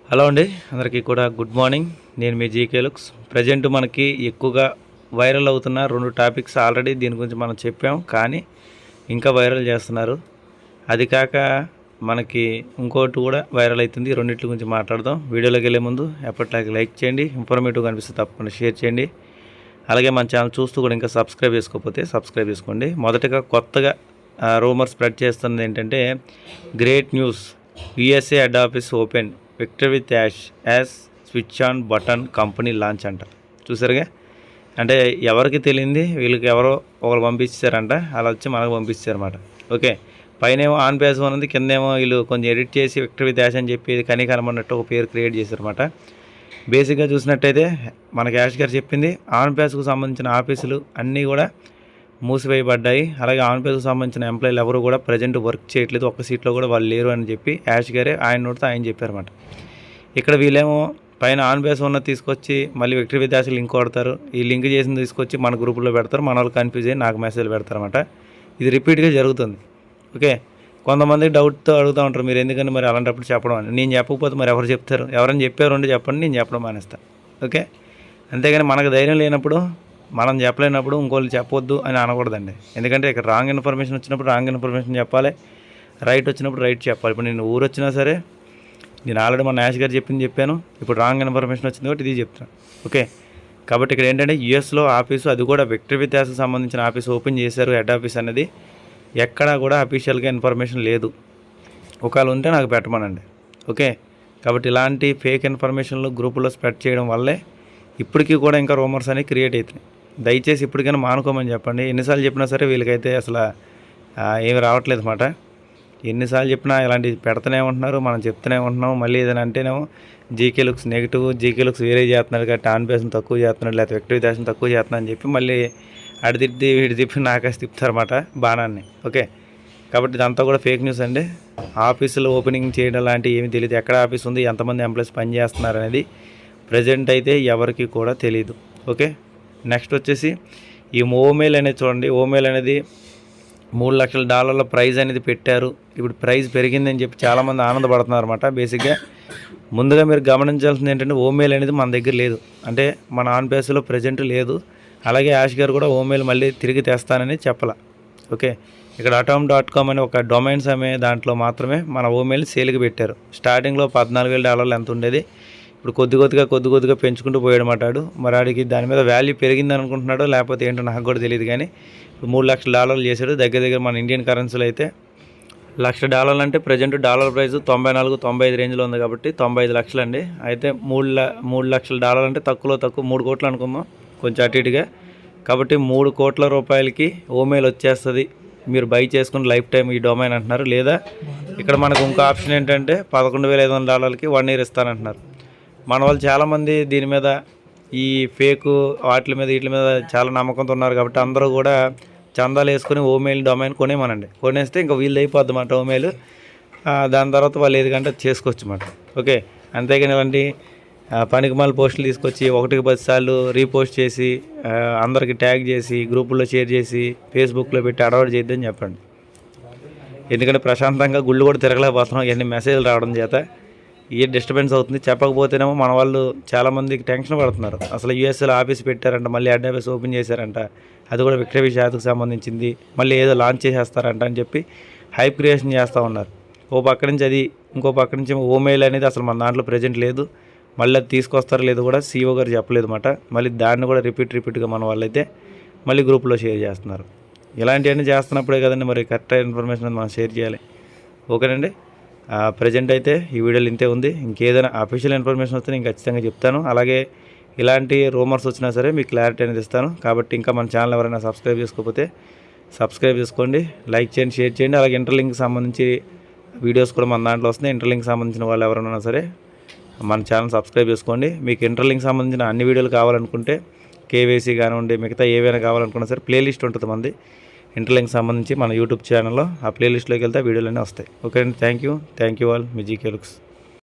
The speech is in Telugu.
హలో అండి, అందరికీ కూడా గుడ్ మార్నింగ్. నేను మీ జీకే లుక్స్. ప్రజెంట్ మనకి ఎక్కువగా వైరల్ అవుతున్న 2 టాపిక్స్ ఆల్రెడీ దీని గురించి మనం చెప్పాం, కానీ ఇంకా వైరల్ చేస్తున్నారు. అది కాక మనకి ఇంకోటి కూడా వైరల్ అవుతుంది. రెండింటి గురించి మాట్లాడదాం. వీడియోలోకి వెళ్ళే ముందు ఎప్పటిలాగే లైక్ చేయండి, ఇన్ఫర్మేటివ్గా అనిపిస్తే తప్పకుండా షేర్ చేయండి. అలాగే మన ఛానల్ చూస్తూ కూడా ఇంకా సబ్స్క్రైబ్ చేసుకోకపోతే సబ్స్క్రైబ్ చేసుకోండి. మొదటగా కొత్తగా రూమర్ స్ప్రెడ్ చేస్తున్నది ఏంటంటే, great news, USA head office open, Victor with ash switch on button company launch అంట. చూసారుగా, అంటే ఎవరికి తెలియంది వీళ్ళకి ఎవరో ఒకరు పంపించారంట, అలా వచ్చి మనకు పంపించారన్నమాట. ఓకే, పైనేమో ఆన్ పేజ్ ఉన్నది, కిందేమో వీళ్ళు కొంచెం ఎడిట్ చేసి విక్టర్ విత్ యాష్ అని చెప్పి కనమన్నట్టు ఒక పేరు క్రియేట్ చేశారన్నమాట. బేసిక్గా చూసినట్టయితే మనకి యాష్ గారు చెప్పింది, ఆన్ పేజ్కు సంబంధించిన ఆఫీసులు అన్నీ కూడా మూసివేయబడ్డాయి. అలాగే ఆన్ పేజ్కు సంబంధించిన ఎంప్లాయీలు ఎవరు కూడా ప్రజెంట్ వర్క్ చేయట్లేదు, ఒక్క సీట్లో కూడా వాళ్ళు లేరు అని చెప్పి యాష్ గారే ఆయన నోటితో ఆయన చెప్పారన్నమాట. ఇక్కడ వీళ్ళేమో పైన ఆన్ పేజ్ ఉన్న తీసుకొచ్చి మళ్ళీ విక్టర్ విత్ యాష్ లింక్ కొడతారు. ఈ లింక్ చేసిన తీసుకొచ్చి మన గ్రూపులో పెడతారు, మన వాళ్ళు కన్ఫ్యూజ్ అయ్యి నాకు మెసేజ్ పెడతారన్నమాట. ఇది రిపీట్గా జరుగుతుంది. ఓకే, కొంతమంది డౌట్తో అడుగుతూ ఉంటారు, మీరు ఎందుకని మరి అలాంటప్పుడు చెప్పడం అని. నేను చెప్పకపోతే మరి ఎవరు చెప్తారు? ఎవరైనా చెప్పారు చెప్పండి, నేను చెప్పడం మానేస్తాను. ఓకే, అంతేగాని మనకు ధైర్యం లేనప్పుడు, మనం చెప్పలేనప్పుడు ఇంకోళ్ళు చెప్పొద్దు అని అనకూడదండి. ఎందుకంటే ఇక్కడ రాంగ్ ఇన్ఫర్మేషన్ వచ్చినప్పుడు రాంగ్ ఇన్ఫర్మేషన్ చెప్పాలి, రైట్ వచ్చినప్పుడు రైట్ చెప్పాలి. ఇప్పుడు నేను ఊరు వచ్చినా సరే, నేను ఆల్రెడీ మన నాష్ గారు చెప్పాను, ఇప్పుడు రాంగ్ ఇన్ఫర్మేషన్ వచ్చింది కాబట్టి ఇది చెప్తాను. ఓకే, కాబట్టి ఇక్కడ ఏంటంటే యూఎస్లో ఆఫీసు, అది కూడా విక్టర్ విత్ యాష్కి సంబంధించిన ఆఫీస్ ఓపెన్ చేశారు. హెడ్ ఆఫీస్ అనేది ఎక్కడా కూడా అఫీషియల్గా ఇన్ఫర్మేషన్ లేదు. ఒకవేళ ఉంటే నాకు పెట్టమనండి. ఓకే, కాబట్టి ఇలాంటి ఫేక్ ఇన్ఫర్మేషన్లు గ్రూపుల్లో స్ప్రెడ్ చేయడం వల్లే ఇప్పటికీ కూడా ఇంకా రూమర్స్ అనేవి క్రియేట్ అవుతున్నాయి. దయచేసి ఇప్పటికైనా మానుకోమని చెప్పండి. ఎన్నిసార్లు చెప్పినా సరే వీళ్ళకైతే అసలు ఏమి రావట్లేదు అన్నమాట. ఎన్నిసార్లు చెప్పినా ఇలాంటివి పెడుతూనే ఉంటున్నారు, మనం చెప్తూనే ఉంటున్నాం. మళ్ళీ ఏదైనా అంటేనేమో GK looks negative, GK looks వేరే చేస్తున్నారు కాబట్టి ఆన్ పేస్ని తక్కువ చేస్తున్నాడు, లేకపోతే విక్టర్ విత్ యాష్ని తక్కువ చేస్తున్నా అని చెప్పి మళ్ళీ అడి తిప్పి వీడి తిప్పి నాకేసి తిప్పుతారన్నమాట బాణాన్ని. ఓకే, కాబట్టి ఇదంతా కూడా ఫేక్ న్యూస్ అండి. ఆఫీసులో ఓపెనింగ్ చేయడం లాంటివి ఏమీ తెలియదు. ఎక్కడ ఆఫీస్ ఉంది, ఎంతమంది ఎంప్లాయీస్ పనిచేస్తున్నారు అనేది ప్రజెంట్ అయితే ఎవరికి కూడా తెలియదు. ఓకే, నెక్స్ట్ వచ్చేసి ఈ ఓమెయిల్ అనేది చూడండి. ఓమెయిల్ అనేది $3 లక్షల ప్రైజ్ అనేది పెట్టారు. ఇప్పుడు ప్రైజ్ పెరిగిందని చెప్పి చాలామంది ఆనందపడుతున్నారు అనమాట. బేసిక్గా ముందుగా మీరు గమనించాల్సింది ఏంటంటే, ఓమెయిల్ అనేది మన దగ్గర లేదు, అంటే మన ఆన్ పేస్లో ప్రజెంట్ లేదు. అలాగే యాష్ గారు కూడా ఓమెయిల్ మళ్ళీ తిరిగి తెస్తానని చెప్పాల. ఓకే, ఇక్కడ atom.com అని ఒక డొమైన్స్ అనే దాంట్లో మాత్రమే మన ఓమెయిల్ సేల్కి పెట్టారు. స్టార్టింగ్లో $14,000 ఎంత ఉండేది, ఇప్పుడు కొద్ది కొద్దిగా పెంచుకుంటూ పోయాడు మాట్లాడు. మరి ఆడికి దాని మీద వాల్యూ పెరిగిందని అనుకుంటున్నాడో లేకపోతే ఏంటో నాకు కూడా తెలియదు, కానీ ఇప్పుడు $3 లక్షలు చేశాడు. దగ్గర మన ఇండియన్ కరెన్సీలో అయితే $1,00,000 అంటే ప్రజెంట్ డాలర్ ప్రైస్ 94-95 రేంజ్లో ఉంది కాబట్టి 95 లక్షలు అండి. అయితే $3 లక్షల అంటే తక్కువ 3 కోట్లు అనుకుందాం, కొంచెం అటు ఇటుగా. కాబట్టి 3 కోట్ల రూపాయలకి ఓమెయిల్ వచ్చేస్తుంది, మీరు బై చేసుకుని లైఫ్ టైం ఈ డొమైన్ అంటున్నారు. లేదా ఇక్కడ మనకు ఇంకో ఆప్షన్ ఏంటంటే $11,500కి 1 year ఇస్తానంటున్నారు. మన వాళ్ళు చాలామంది దీని మీద, ఈ ఫేకు వీటి మీద చాలా నమ్మకంతో ఉన్నారు కాబట్టి అందరూ కూడా చందాలు వేసుకొని ఓమెయిల్ డొమైన్ కొనేమనండి. కొనేస్తే ఇంకా వీళ్ళు అయిపోద్ది అన్నమాట ఓమెయిల్. దాని తర్వాత వాళ్ళు ఏది కంటే చేసుకోవచ్చు అన్నమాట. ఓకే, అంతేగాని ఇలాంటి పనికిమాల పోస్టులు తీసుకొచ్చి 1కి 10 సార్లు రీపోస్ట్ చేసి అందరికి ట్యాగ్ చేసి గ్రూపుల్లో షేర్ చేసి ఫేస్బుక్లో పెట్టి అడవాడు చేద్దని చెప్పండి. ఎందుకంటే ప్రశాంతంగా గుళ్ళు కూడా తిరగలేకపోతున్నాం, ఇవన్నీ మెసేజ్లు రావడం చేత ఏ డిస్టర్బెన్స్ అవుతుంది. చెప్పకపోతేనేమో మన వాళ్ళు చాలామందికి టెన్షన్ పడుతున్నారు. అసలు యూఎస్ఏలో ఆఫీస్ పెట్టారంట, మళ్ళీ హెడ్ ఆఫీస్ ఓపెన్ చేశారంట, అది కూడా విక్టర్ విత్ యాష్కి సంబంధించింది, మళ్ళీ ఏదో లాంచ్ చేసేస్తారంట అని చెప్పి హైప్ క్రియేషన్ చేస్తూ ఉన్నారు. ఓ పక్క నుంచి అది, ఇంకో పక్క నుంచి ఓమెయిల్ అనేది అసలు మన దాంట్లో ప్రజెంట్ లేదు. మళ్ళీ అది తీసుకొస్తారో లేదో కూడా CEO గారు చెప్పలేదు అన్నమాట. మళ్ళీ దాన్ని కూడా రిపీట్గా మన వాళ్ళైతే మళ్ళీ గ్రూప్లో షేర్ చేస్తున్నారు. ఇలాంటివన్నీ చేస్తున్నప్పుడే కదండి మరి కరెక్ట్ ఇన్ఫర్మేషన్ మనం షేర్ చేయాలి. ఓకేనండి, ప్రజెంట్ అయితే ఈ వీడియోలో ఇంతే ఉంది. ఇంకేదైనా అఫీషియల్ ఇన్ఫర్మేషన్ వస్తే నేను ఖచ్చితంగా చెప్తాను. అలాగే ఇలాంటి రూమర్స్ వచ్చినా సరే మీకు క్లారిటీ అనేది ఇస్తాను. కాబట్టి ఇంకా మన ఛానల్ ఎవరైనా సబ్స్క్రైబ్ చేసుకోకపోతే సబ్స్క్రైబ్ చేసుకోండి, లైక్ చేయండి, షేర్ చేయండి. అలాగే ఇంటర్లింక్ సంబంధించి వీడియోస్ కూడా మన దాంట్లో వస్తున్నాయి. ఇంటర్లింక్ సంబంధించిన వాళ్ళు ఎవరైనా సరే మన ఛానల్ సబ్స్క్రైబ్ చేసుకోండి. మీకు ఇంటర్లింక్ సంబంధించిన అన్ని వీడియోలు కావాలనుకుంటే, కేవైసీ కానివ్వండి, మిగతా ఏవైనా కావాలనుకున్నా సరే ప్లేలిస్ట్ ఉంటుంది మంది ఇంటర్లింక్ సంబంధించి మన యూట్యూబ్ ఛానల్లో. ఆ ప్లేలిస్ట్లోకి వెళ్తే వీడియోలన్నీ వస్తాయి. ఓకే అండి, thank you all. Me GK looks.